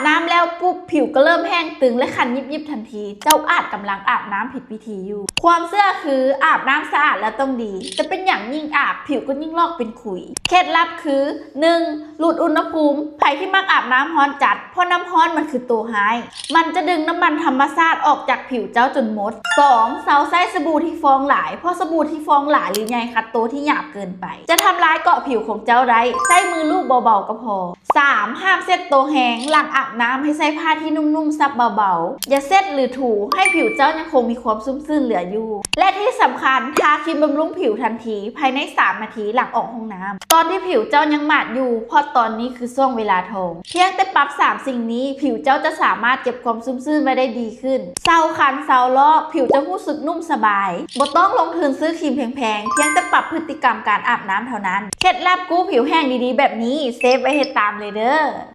น้ำแล้วปุ๊บผิวก็เริ่มแห้งตึงและคันยิบทันทีเจ้าอาจกำลังอาบน้ำผิดวิธีอยู่ความเชื่อคืออาบน้ำสะอาดแล้วต้องดีจะเป็นอย่างยิ่งอาบผิวก็ยิ่งลอกเป็นขุยเคล็ดลับคือ 1. หลุดอุณหภูมิใครที่มักอาบน้ำร้อนจัดเพราะน้ำร้อนมันคือตัวไฮมันจะดึงน้ำมันธรรมชาติออกจากผิวเจ้าจนหมด 2. เซาไส้สบู่ที่ฟองหลายเพราะสบู่ที่ฟองหลายหรือใยคัดโตที่หยาบเกินไปจะทำร้ายเกาะผิวของเจ้าได้ใช้มือลูบเบาๆก็พอ 3. ห้ามเซ็ตโตแห้งหลังอาบน้ำให้ใช้ผ้าที่นุ่มๆซับเบาๆอย่าเซ็ตหรือถูให้ผิวเจ้ายังคงมีความชุ่มชื่นเหลืออยู่และที่สำคัญทาครีมบำรุงผิวทันทีภายใน3 นาทีหลังออกห้องน้ำตอนที่ผิวเจ้ายังหมาดอยู่เพราะตอนนี้คือช่วงเวลาทองเพียงแต่ปรับ3 สิ่งนี้ผิวเจ้าจะสามารถเก็บความชุ่มชื่นไว้ได้ดีขึ้นเซาคันเซาลอกผิวจะรู้สึกนุ่มสบายบ่ต้องลงทุนซื้อครีมแพงๆเพียงแต่ปรับพฤติกรรมการอาบน้ำเท่านั้นเคล็ดลับกู้ผิวแห้งดีๆแบบนี้เซฟไว้ให้ตามเลยเด้อ